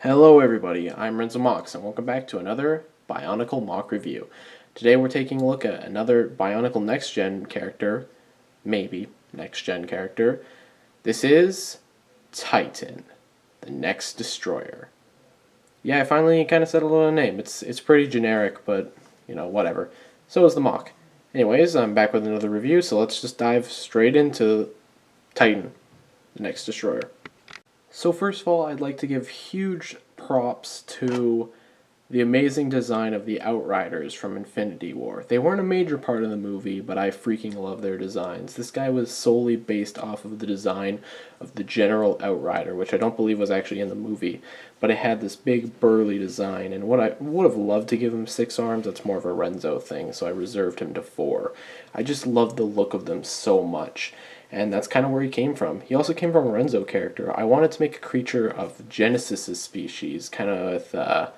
Hello everybody, I'm Renzo Mox and welcome back to another Bionicle mock review. Today we're taking a look at another Bionicle Next Gen character, maybe Next Gen character. This is Titan, the Next Destroyer. Yeah, I finally kind of settled on a name. It's pretty generic, but you know, whatever. So is the mock. Anyways, I'm back with another review, so let's just dive straight into Titan, the Next Destroyer. So first of all, I'd like to give huge props to the amazing design of the Outriders from Infinity War. They weren't a major part of the movie, but I freaking love their designs. This guy was solely based off of the design of the General Outrider, which I don't believe was actually in the movie, but it had this big burly design, and what I would have loved to give him 6 arms, that's more of a Renzo thing, so I reserved him to 4. I just loved the look of them so much. And that's kind of where he came from. He also came from a Renzo character. I wanted to make a creature of Genesis's species, kind of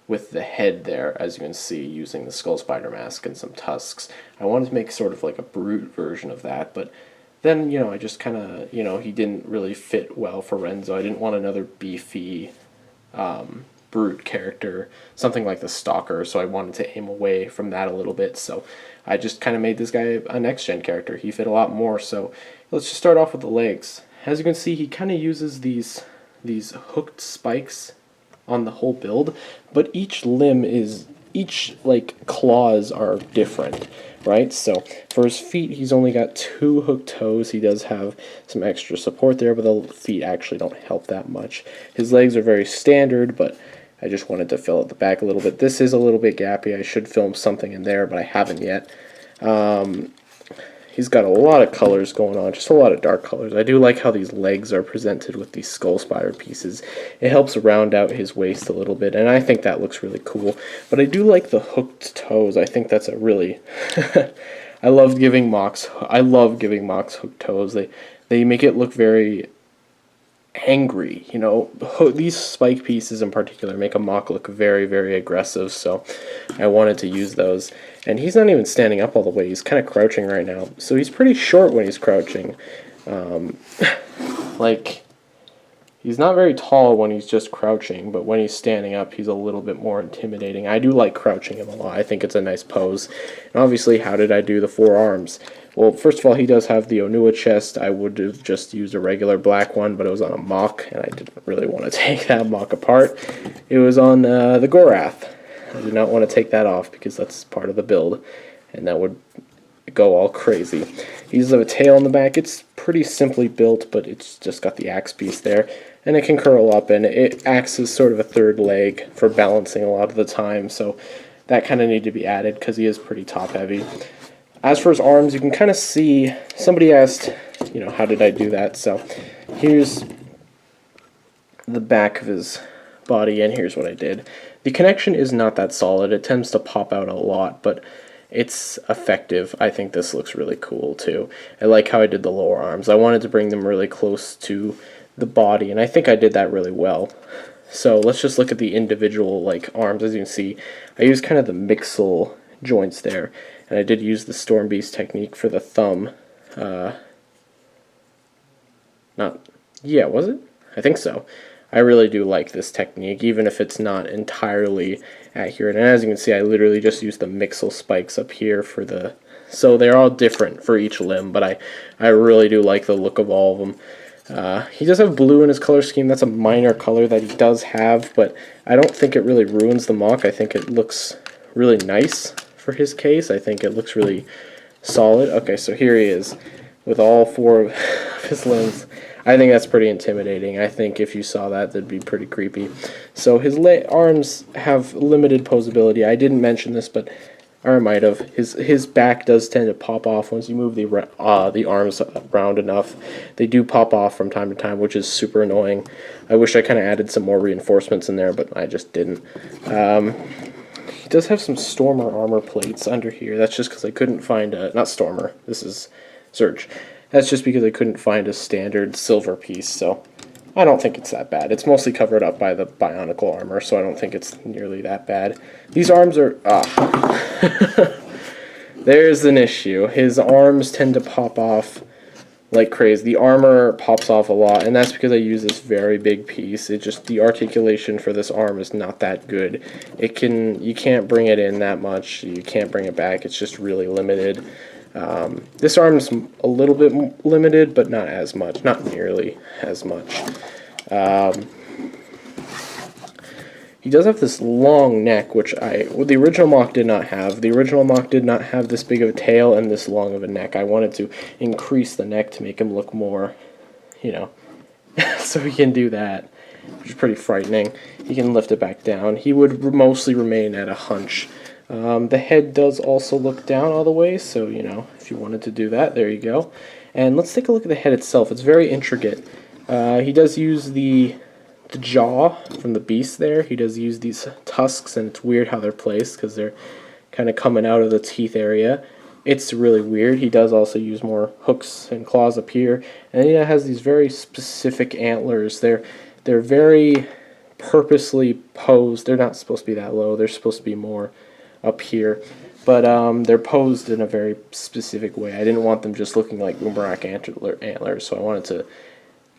with the head there, as you can see, using the skull spider mask and some tusks. I wanted to make sort of like a brute version of that, but then, you know, I just kind of, you know, he didn't really fit well for Renzo. I didn't want another beefy brute character, something like the Stalker, so I wanted to aim away from that a little bit, so I just kind of made this guy a next-gen character. He fit a lot more, so let's just start off with the legs. As you can see, he kind of uses these hooked spikes on the whole build, but each like claws are different, right? So for his feet, he's only got 2 hooked toes. He does have some extra support there, but the feet actually don't help that much. His legs are very standard, but I just wanted to fill out the back a little bit. This is a little bit gappy. I should film something in there, but I haven't yet. He's got a lot of colors going on, just a lot of dark colors. I do like how these legs are presented with these skull spider pieces. It helps round out his waist a little bit, and I think that looks really cool. But I do like the hooked toes. I think that's a really... I love giving Mox hooked toes. They make it look very angry, you know. These spike pieces in particular make a mock look very, very aggressive, so I wanted to use those. And he's not even standing up all the way, he's kind of crouching right now, so he's pretty short when he's crouching. Like, he's not very tall when he's just crouching, but when he's standing up, he's a little bit more intimidating. I do like crouching him a lot. I think it's a nice pose. And obviously, how did I do the 4 arms? Well, first of all, he does have the Onua chest. I would have just used a regular black one, but it was on a mock, and I didn't really want to take that mock apart. It was on the Gorath. I did not want to take that off because that's part of the build, and that would go all crazy. He does have a tail on the back. It's pretty simply built, but it's just got the axe piece there, and it can curl up, and it acts as sort of a third leg for balancing a lot of the time, so that kind of needed to be added because he is pretty top heavy. As for his arms, you can kind of see, somebody asked, you know, how did I do that? So here's the back of his body, and here's what I did. The connection is not that solid. It tends to pop out a lot, but it's effective. I think this looks really cool too. I like how I did the lower arms. I wanted to bring them really close to the body, and I think I did that really well. So let's just look at the individual like arms. As you can see, I used kind of the mixel joints there, and I did use the Storm Beast technique for the thumb. Was it? I think so. I really do like this technique, even if it's not entirely accurate. And as you can see, I literally just used the mixel spikes up here for the... So they're all different for each limb, but I really do like the look of all of them. He does have blue in his color scheme. That's a minor color that he does have, but I don't think it really ruins the mock. I think it looks really nice for his case. I think it looks really solid. Okay, so here he is with all 4 of his limbs. I think that's pretty intimidating. I think if you saw that, that'd be pretty creepy. So his arms have limited posability. I didn't mention this, but or I might have. His back does tend to pop off once you move the arms around enough. They do pop off from time to time, which is super annoying. I wish I kind of added some more reinforcements in there, but I just didn't. He does have some Stormer armor plates under here. That's just because I couldn't find a... Not Stormer. This is Surge. That's just because I couldn't find a standard silver piece, so I don't think it's that bad. It's mostly covered up by the Bionicle armor, so I don't think it's nearly that bad. These arms are... There's an issue. His arms tend to pop off like crazy. The armor pops off a lot, and that's because I use this very big piece. It just, the articulation for this arm is not that good. You can't bring it in that much. You can't bring it back. It's just really limited. This arm is a little bit limited, but not as much. Not nearly as much. He does have this long neck, which the original mock did not have. The original mock did not have this big of a tail and this long of a neck. I wanted to increase the neck to make him look more, so he can do that, which is pretty frightening. He can lift it back down. He would mostly remain at a hunch. The head does also look down all the way, so, if you wanted to do that, there you go. And let's take a look at the head itself. It's very intricate. He does use the jaw from the beast there. He does use these tusks, and it's weird how they're placed because they're kind of coming out of the teeth area. It's really weird. He does also use more hooks and claws up here, and he has these very specific antlers. They're very purposely posed. They're not supposed to be that low. They're supposed to be more up here, but they're posed in a very specific way. I didn't want them just looking like Umarak antlers, so I wanted to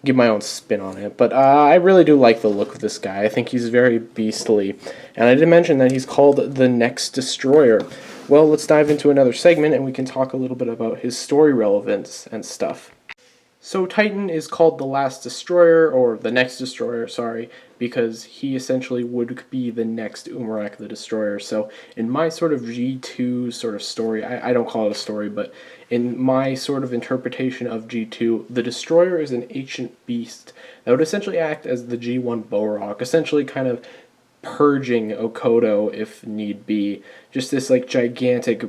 give my own spin on it. But I really do like the look of this guy. I think he's very beastly. And I did mention that he's called the Next Destroyer. Well, let's dive into another segment and we can talk a little bit about his story relevance and stuff. So Titan is called the Last Destroyer, or the Next Destroyer, sorry, because he essentially would be the next Umarak the Destroyer. So in my sort of G2 sort of story, I don't call it a story, but in my sort of interpretation of G2, the Destroyer is an ancient beast that would essentially act as the G1 Bohrok, essentially kind of purging Okoto if need be. Just this like gigantic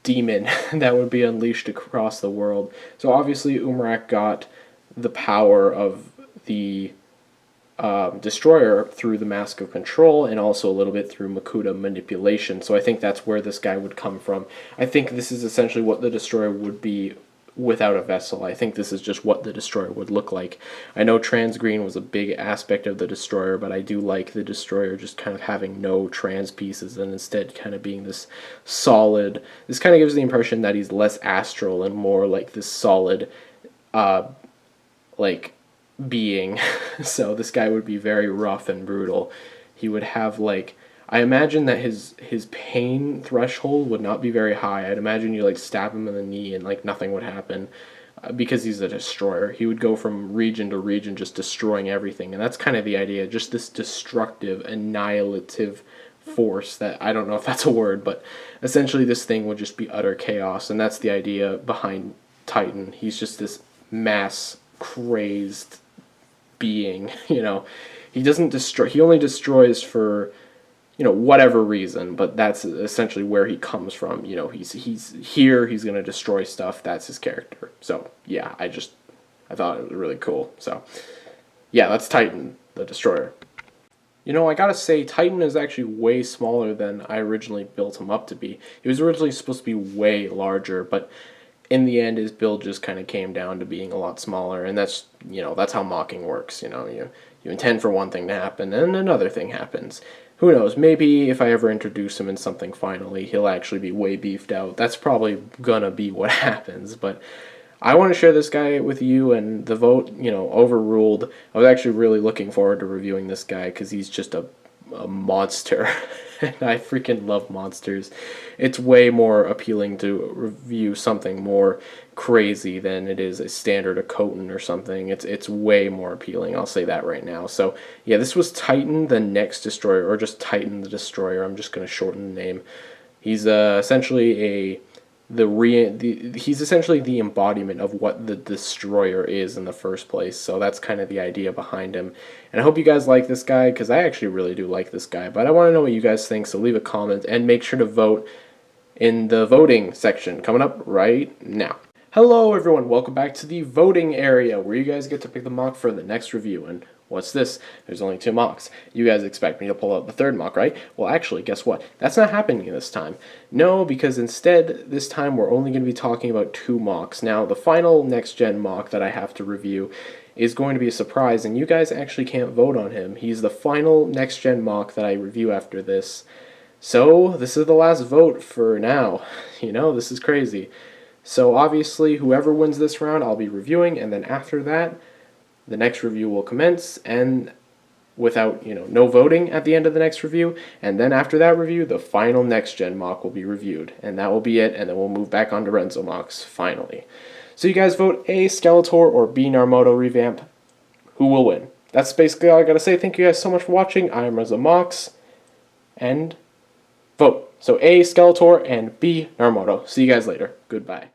demon that would be unleashed across the world. So obviously Umarak got the power of the Destroyer through the Mask of Control, and also a little bit through Makuta manipulation. So I think that's where this guy would come from. I think this is essentially what the Destroyer would be without a vessel. I think this is just what the Destroyer would look like. I know trans green was a big aspect of the Destroyer, but I do like the Destroyer just kind of having no trans pieces and instead kind of being this solid. This kind of gives the impression that he's less astral and more like this solid like being. So this guy would be very rough and brutal. He would have like, I imagine that his pain threshold would not be very high. I'd imagine you like stab him in the knee and like nothing would happen, because he's a destroyer. He would go from region to region just destroying everything, and that's kind of the idea, just this destructive, annihilative force that, I don't know if that's a word, but essentially this thing would just be utter chaos, and that's the idea behind Titan. He's just this mass crazed being, He doesn't destroy, he only destroys for whatever reason, but that's essentially where he comes from. He's here, he's going to destroy stuff, that's his character. So, yeah, I thought it was really cool. So, yeah, that's Titan, the Destroyer. I gotta say, Titan is actually way smaller than I originally built him up to be. He was originally supposed to be way larger, but in the end, his build just kind of came down to being a lot smaller, and that's how mocking works. You intend for one thing to happen, and another thing happens. Who knows, maybe if I ever introduce him in something finally, he'll actually be way beefed out. That's probably gonna be what happens, but I want to share this guy with you, and the vote, overruled. I was actually really looking forward to reviewing this guy, because he's just a monster. And I freaking love monsters. It's way more appealing to review something more crazy than it is a standard Okoton or something. It's way more appealing, I'll say that right now. So yeah, this was Titan the Next Destroyer, or just Titan the Destroyer. I'm just going to shorten the name. He's essentially he's essentially the embodiment of what the Destroyer is in the first place. So that's kind of the idea behind him. And I hope you guys like this guy, because I actually really do like this guy. But I want to know what you guys think, so leave a comment and make sure to vote in the voting section coming up right now. Hello everyone, welcome back to the voting area, where you guys get to pick the mock for the next review. And what's this? There's only 2 mocks. You guys expect me to pull out the 3rd mock, right? Well, actually, guess what? That's not happening this time. No, because instead, this time we're only going to be talking about 2 mocks. Now, the final next-gen mock that I have to review is going to be a surprise, and you guys actually can't vote on him. He's the final next-gen mock that I review after this. So, this is the last vote for now. This is crazy. So obviously, whoever wins this round, I'll be reviewing, and then after that, the next review will commence, and without, no voting at the end of the next review, and then after that review, the final next gen mock will be reviewed, and that will be it, and then we'll move back on to Renzo mocks, finally. So you guys vote A, Skeletor, or B, Narmoto revamp. Who will win? That's basically all I gotta say. Thank you guys so much for watching. I am Renzo mocks, and vote. So A, Skeletor, and B, Narmoto. See you guys later. Goodbye.